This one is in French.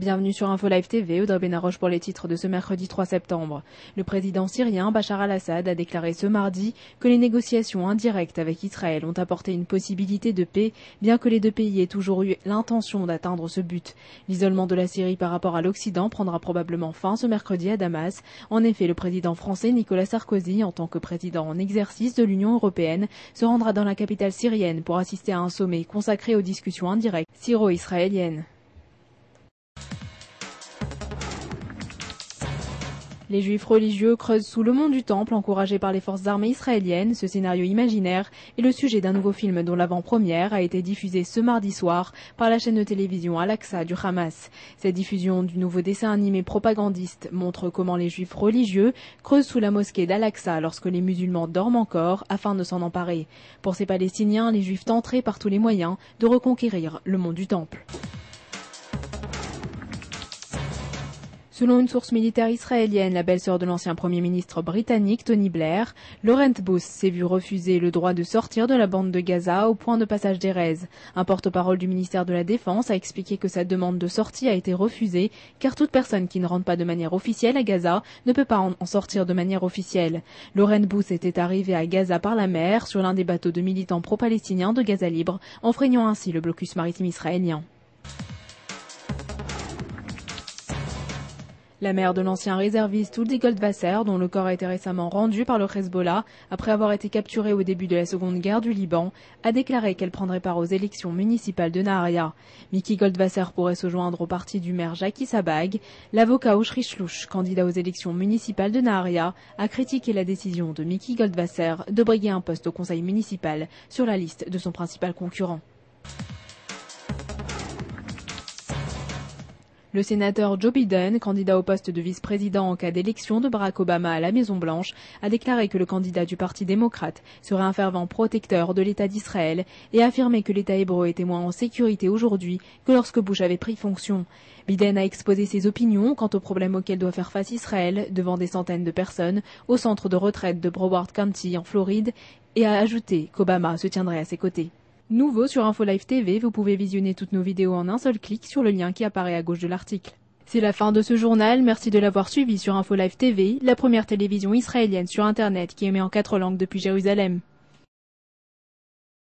Bienvenue sur Info Live TV, Audrey Benaroche pour les titres de ce mercredi 3 septembre. Le président syrien Bachar al-Assad a déclaré ce mardi que les négociations indirectes avec Israël ont apporté une possibilité de paix, bien que les deux pays aient toujours eu l'intention d'atteindre ce but. L'isolement de la Syrie par rapport à l'Occident prendra probablement fin ce mercredi à Damas. En effet, le président français Nicolas Sarkozy, en tant que président en exercice de l'Union européenne, se rendra dans la capitale syrienne pour assister à un sommet consacré aux discussions indirectes syro-israéliennes. Les Juifs religieux creusent sous le mont du Temple, encouragés par les forces armées israéliennes. Ce scénario imaginaire est le sujet d'un nouveau film dont l'avant-première a été diffusée ce mardi soir par la chaîne de télévision Al-Aqsa du Hamas. Cette diffusion du nouveau dessin animé propagandiste montre comment les Juifs religieux creusent sous la mosquée d'Al-Aqsa lorsque les musulmans dorment encore afin de s'en emparer. Pour ces Palestiniens, les Juifs tenteraient par tous les moyens de reconquérir le mont du Temple. Selon une source militaire israélienne, la belle-sœur de l'ancien Premier ministre britannique Tony Blair, Laurent Booth s'est vue refuser le droit de sortir de la bande de Gaza au point de passage d'Erez. Un porte-parole du ministère de la Défense a expliqué que sa demande de sortie a été refusée car toute personne qui ne rentre pas de manière officielle à Gaza ne peut pas en sortir de manière officielle. Laurent Booth était arrivé à Gaza par la mer sur l'un des bateaux de militants pro-palestiniens de Gaza Libre, enfreignant ainsi le blocus maritime israélien. La mère de l'ancien réserviste Udi Goldwasser, dont le corps a été récemment rendu par le Hezbollah après avoir été capturé au début de la Seconde Guerre du Liban, a déclaré qu'elle prendrait part aux élections municipales de Nahariya. Miki Goldwasser pourrait se joindre au parti du maire Jackie Sabag. L'avocat Oshri Shlouch, candidat aux élections municipales de Nahariya, a critiqué la décision de Miki Goldwasser de briguer un poste au conseil municipal sur la liste de son principal concurrent. Le sénateur Joe Biden, candidat au poste de vice-président en cas d'élection de Barack Obama à la Maison-Blanche, a déclaré que le candidat du Parti démocrate serait un fervent protecteur de l'État d'Israël et a affirmé que l'État hébreu était moins en sécurité aujourd'hui que lorsque Bush avait pris fonction. Biden a exposé ses opinions quant aux problèmes auxquels doit faire face Israël devant des centaines de personnes au centre de retraite de Broward County en Floride et a ajouté qu'Obama se tiendrait à ses côtés. Nouveau sur Info Live TV, vous pouvez visionner toutes nos vidéos en un seul clic sur le lien qui apparaît à gauche de l'article. C'est la fin de ce journal, merci de l'avoir suivi sur Info Live TV, la première télévision israélienne sur Internet qui émet en 4 langues depuis Jérusalem.